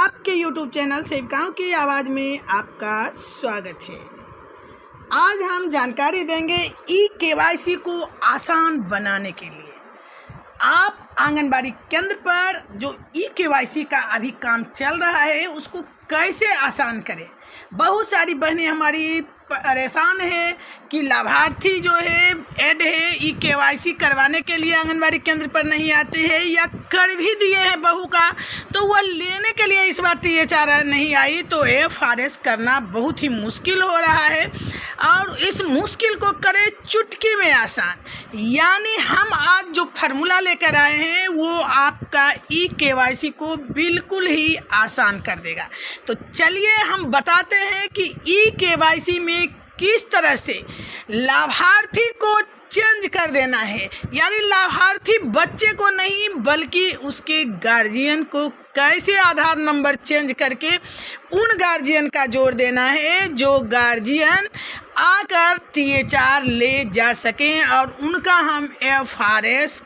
आपके YouTube channel सेविकाओं की आवाज़ में आपका स्वागत है। आज हम जानकारी देंगे ई-केवाईसी को आसान बनाने के लिए। आप आंगनबाड़ी केंद्र पर जो ई-केवाईसी का अभी काम चल रहा है उसको कैसे आसान करें। बहुत सारी बहनें हमारी परेशान है कि लाभार्थी जो है ऐड है ई-केवाईसी करवाने के लिए आंगनबाड़ी केंद्र पर नहीं आते हैं या कर भी दिए हैं बहू का, तो वह लेने के लिए इस बार THR नहीं आई, तो FRS करना बहुत ही मुश्किल हो रहा है। और इस मुश्किल को करें चुटकी में आसान। यानी हम आज जो फार्मूला लेकर आए हैं वो आपका ई-केवाईसी को बिल्कुल ही आसान कर देगा। तो चलिए हम बताते हैं कि ई-केवाईसी में किस तरह से लाभार्थी को चेंज कर देना है। यानी लाभार्थी बच्चे को नहीं बल्कि उसके गार्जियन को कैसे आधार नंबर चेंज करके उन गार्जियन का जोड़ देना है जो गार्जियन आकर THR ले जा सकें और उनका हम FRS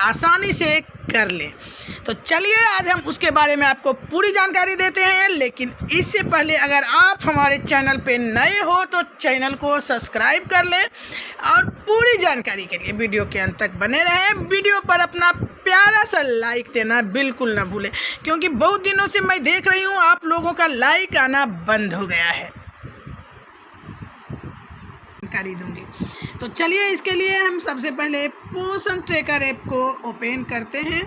आसानी से कर लें। तो चलिए आज हम उसके बारे में आपको पूरी जानकारी देते हैं। लेकिन इससे पहले अगर आप हमारे चैनल पे नए हो तो चैनल को सब्सक्राइब कर लें और पूरी जानकारी के लिए वीडियो के अंत तक बने रहें। वीडियो पर अपना प्यारा सा लाइक देना बिल्कुल ना भूलें, क्योंकि बहुत दिनों से मैं देख रही हूँ आप लोगों का लाइक आना बंद हो गया है। जानकारी दूंगी, तो चलिए इसके लिए हम सबसे पहले पोषण ट्रैकर ऐप को ओपन करते हैं।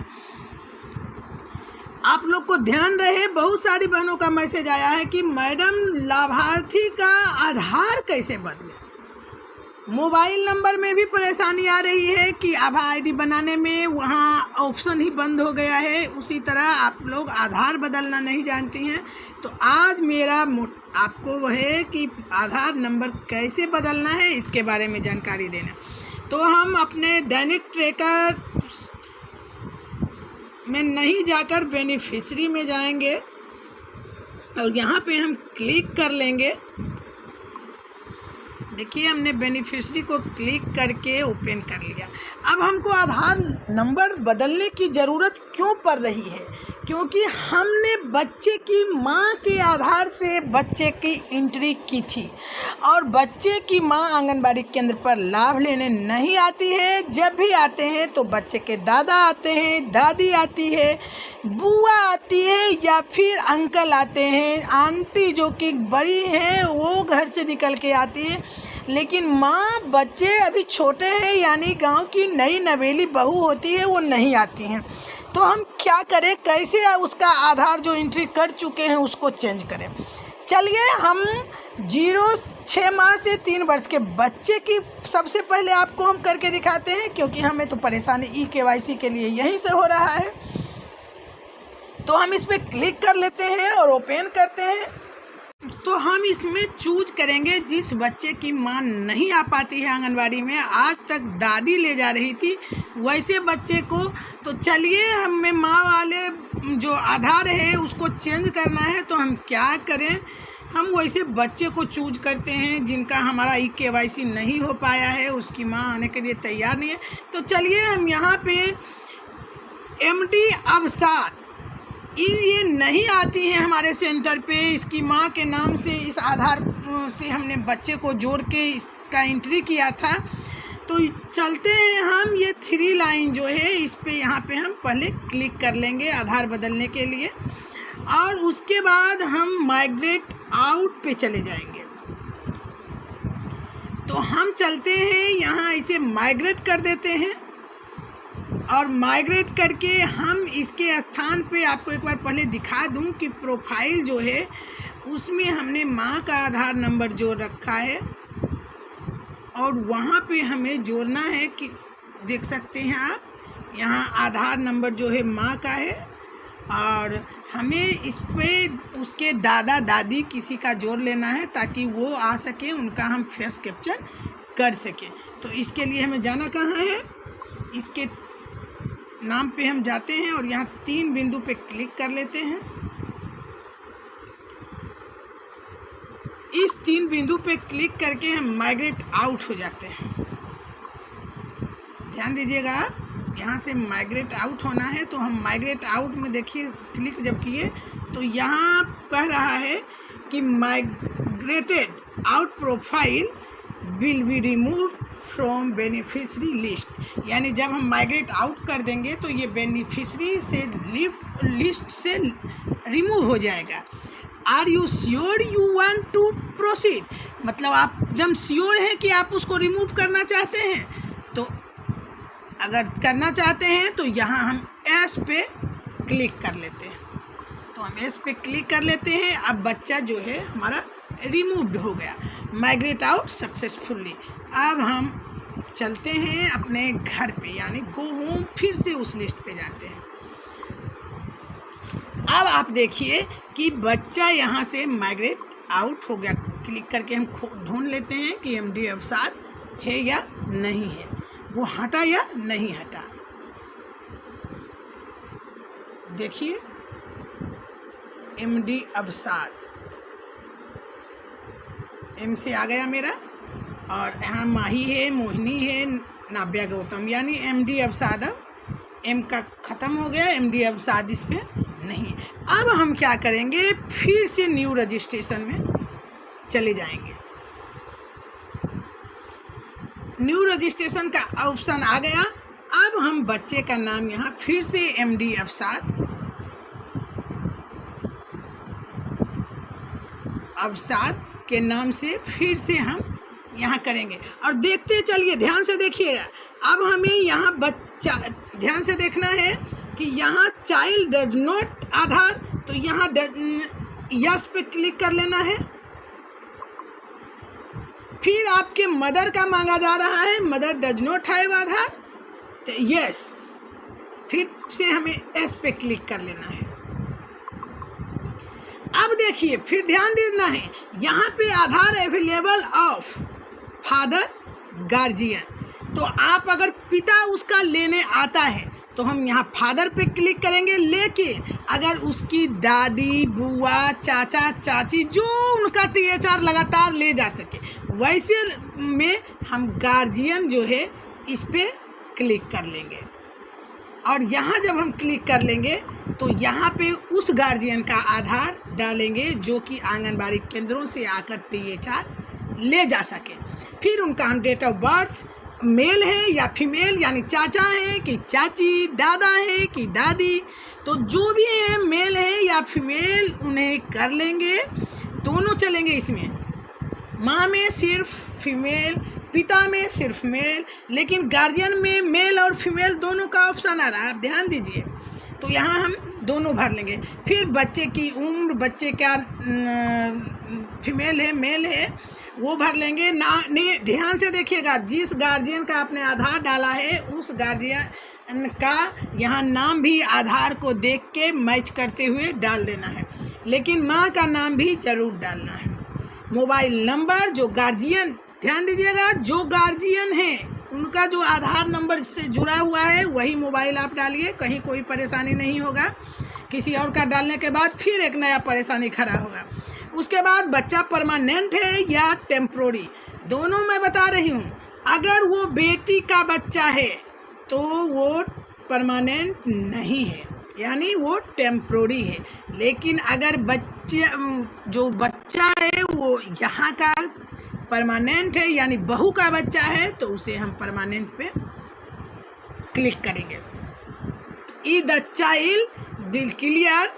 आप लोग को ध्यान रहे, बहुत सारी बहनों का मैसेज आया है कि मैडम लाभार्थी का आधार कैसे बदलें। मोबाइल नंबर में भी परेशानी आ रही है कि आधार ID बनाने में वहाँ ऑप्शन ही बंद हो गया है। उसी तरह आप लोग आधार बदलना नहीं जानती हैं, तो आज मेरा आपको वह है कि आधार नंबर कैसे बदलना है इसके बारे में जानकारी देना। तो हम अपने दैनिक ट्रैकर में नहीं जाकर बेनिफिशरी में जाएंगे और यहाँ पे हम क्लिक कर लेंगे। देखिए हमने बेनिफिशरी को क्लिक करके ओपन कर लिया। अब हमको आधार नंबर बदलने की ज़रूरत क्यों पड़ रही है? क्योंकि हमने बच्चे की माँ के आधार से बच्चे की एंट्री की थी और बच्चे की माँ आंगनबाड़ी केंद्र पर लाभ लेने नहीं आती है। जब भी आते हैं तो बच्चे के दादा आते हैं, दादी आती है, बुआ आती है या फिर अंकल आते हैं, आंटी जो कि बड़ी हैं वो घर से निकल के आती है। लेकिन माँ बच्चे अभी छोटे हैं यानी गांव की नई नवेली बहू होती है वो नहीं आती हैं। तो हम क्या करें, कैसे उसका आधार जो एंट्री कर चुके हैं उसको चेंज करें। चलिए हम 6 माह से 3 वर्ष के बच्चे की सबसे पहले आपको हम करके दिखाते हैं, क्योंकि हमें तो परेशानी ई-केवाईसी के लिए यहीं से हो रहा है। तो हम इस पर क्लिक कर लेते हैं और ओपन करते हैं। तो हम इसमें चूज करेंगे जिस बच्चे की माँ नहीं आ पाती है आंगनबाड़ी में, आज तक दादी ले जा रही थी वैसे बच्चे को। तो चलिए हमें माँ वाले जो आधार है उसको चेंज करना है, तो हम क्या करें, हम वैसे बच्चे को चूज करते हैं जिनका हमारा ई-केवाईसी नहीं हो पाया है, उसकी माँ आने के लिए तैयार नहीं है। तो चलिए हम यहाँ पे MD अवसाद ये नहीं आती हैं हमारे सेंटर पे, इसकी माँ के नाम से इस आधार से हमने बच्चे को जोड़ के इसका एंट्री किया था। तो चलते हैं हम ये 3 लाइन जो है इस पे, यहाँ पे हम पहले क्लिक कर लेंगे आधार बदलने के लिए और उसके बाद हम माइग्रेट आउट पे चले जाएंगे। तो हम चलते हैं यहाँ, इसे माइग्रेट कर देते हैं और माइग्रेट करके हम इसके स्थान पे आपको एक बार पहले दिखा दूं कि प्रोफाइल जो है उसमें हमने माँ का आधार नंबर जोड़ रखा है और वहाँ पे हमें जोड़ना है कि देख सकते हैं आप यहाँ आधार नंबर जो है माँ का है और हमें इस पे उसके दादा दादी किसी का जोड़ लेना है ताकि वो आ सके, उनका हम फेस कैप्चर कर सकें। तो इसके लिए हमें जाना कहाँ है, इसके नाम पे हम जाते हैं और यहाँ 3 बिंदु पे क्लिक कर लेते हैं। इस 3 बिंदु पे क्लिक करके हम माइग्रेट आउट हो जाते हैं। ध्यान दीजिएगा आप। यहाँ से माइग्रेट आउट होना है, तो हम माइग्रेट आउट में देखिए क्लिक जब किए तो यहाँ कह रहा है कि migrated out profile will be remove from beneficiary list, यानी जब हम माइग्रेट आउट कर देंगे तो ये बेनिफिशरी से लिस्ट से रिमूव हो जाएगा। Are you sure you want to proceed, मतलब आप एकदम श्योर हैं कि आप उसको रिमूव करना चाहते हैं। तो अगर करना चाहते हैं तो यहाँ हम एस पे क्लिक कर लेते हैं, तो हम एस पे क्लिक कर लेते हैं। अब बच्चा जो है हमारा रिमूव्ड हो गया, माइग्रेट आउट सक्सेसफुली। अब हम चलते हैं अपने घर पे, यानी गो होम, फिर से उस लिस्ट पे जाते हैं। अब आप देखिए कि बच्चा यहाँ से माइग्रेट आउट हो गया। क्लिक करके हम ढूंढ लेते हैं कि एमडी अवसाद है या नहीं है, वो हटा या नहीं हटा। देखिए एमडी अवसाद एम से आ गया मेरा, और यहाँ माही है, मोहिनी है, नाव्या गौतम, यानी एमडी अवसाद अब एम का ख़त्म हो गया, एमडी अवसाद इस पे नहीं है। अब हम क्या करेंगे, फिर से न्यू रजिस्ट्रेशन में चले जाएंगे। न्यू रजिस्ट्रेशन का ऑप्शन आ गया। अब हम बच्चे का नाम यहाँ फिर से एमडी अवसाद के नाम से फिर से हम यहाँ करेंगे, और देखते चलिए, ध्यान से देखिएगा। अब हमें यहाँ बच्चा ध्यान से देखना है कि यहाँ चाइल्ड डज नॉट आधार, तो यहाँ यस पे क्लिक कर लेना है। फिर आपके मदर का मांगा जा रहा है, मदर डज नॉट हैव आधार, तो यस, फिर से हमें एस पे क्लिक कर लेना है। अब देखिए, फिर ध्यान देना है, यहाँ पे आधार अवेलेबल ऑफ फादर गार्जियन, तो आप अगर पिता उसका लेने आता है तो हम यहाँ फादर पे क्लिक करेंगे। लेकिन अगर उसकी दादी, बुआ, चाचा, चाची, जो उनका THR लगातार ले जा सके, वैसे में हम गार्जियन जो है इस पे क्लिक कर लेंगे। और यहाँ जब हम क्लिक कर लेंगे तो यहाँ पे उस गार्जियन का आधार डालेंगे जो कि आंगनबाड़ी केंद्रों से आकर THR ले जा सके। फिर उनका हम डेट ऑफ बर्थ, मेल है या फीमेल, यानी चाचा है कि चाची, दादा है कि दादी, तो जो भी है मेल है या फीमेल उन्हें कर लेंगे। दोनों चलेंगे इसमें, माँ में सिर्फ फीमेल, पिता में सिर्फ मेल, लेकिन गार्जियन में मेल और फीमेल दोनों का ऑप्शन आ रहा है, आप ध्यान दीजिए। तो यहाँ हम दोनों भर लेंगे। फिर बच्चे की उम्र, बच्चे का फीमेल है, मेल है, वो भर लेंगे। ध्यान से देखिएगा, जिस गार्जियन का आपने आधार डाला है उस गार्जियन का यहाँ नाम भी आधार को देख के मैच करते हुए डाल देना है, लेकिन माँ का नाम भी ज़रूर डालना है। मोबाइल नंबर, जो गार्जियन, ध्यान दीजिएगा, जो गार्जियन है उनका जो आधार नंबर से जुड़ा हुआ है वही मोबाइल आप डालिए, कहीं कोई परेशानी नहीं होगा। किसी और का डालने के बाद फिर एक नया परेशानी खड़ा होगा। उसके बाद बच्चा परमानेंट है या टेम्प्रोरी, दोनों मैं बता रही हूँ। अगर वो बेटी का बच्चा है तो वो परमानेंट नहीं है, यानी वो टेम्प्रोरी है। लेकिन अगर जो बच्चा है वो यहाँ का परमानेंट है, यानी बहू का बच्चा है, तो उसे हम परमानेंट पे क्लिक करेंगे। ई द चाइल्ड क्लियर,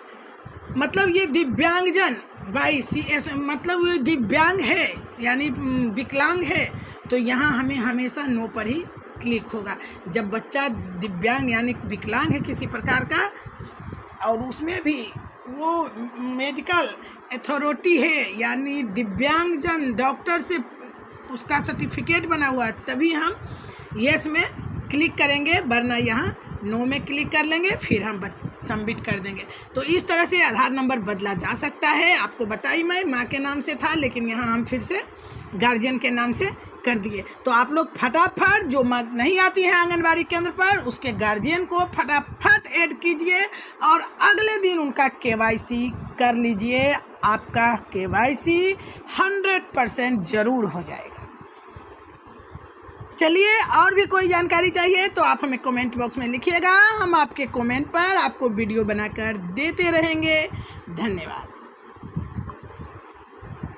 मतलब ये दिव्यांगजन बाई CS, मतलब ये दिव्यांग है यानी विकलांग है, तो यहाँ हमें हमेशा नो पर ही क्लिक होगा। जब बच्चा दिव्यांग यानी विकलांग है किसी प्रकार का, और उसमें भी वो मेडिकल अथॉरिटी है यानी दिव्यांगजन, डॉक्टर से उसका सर्टिफिकेट बना हुआ है, तभी हम यस में क्लिक करेंगे, वरना यहाँ नो में क्लिक कर लेंगे, फिर हम सबमिट कर देंगे। तो इस तरह से आधार नंबर बदला जा सकता है। आपको बताई मैं माँ के नाम से था, लेकिन यहाँ हम फिर से गार्जियन के नाम से कर दिए। तो आप लोग फटाफट, जो नहीं आती है आंगनबाड़ी केंद्र पर, उसके गार्जियन को फटाफट ऐड कीजिए और अगले दिन उनका KYC कर लीजिए। आपका KYC 100% ज़रूर हो जाएगा। चलिए, और भी कोई जानकारी चाहिए तो आप हमें कमेंट बॉक्स में लिखिएगा, हम आपके कमेंट पर आपको वीडियो बनाकर देते रहेंगे। धन्यवाद।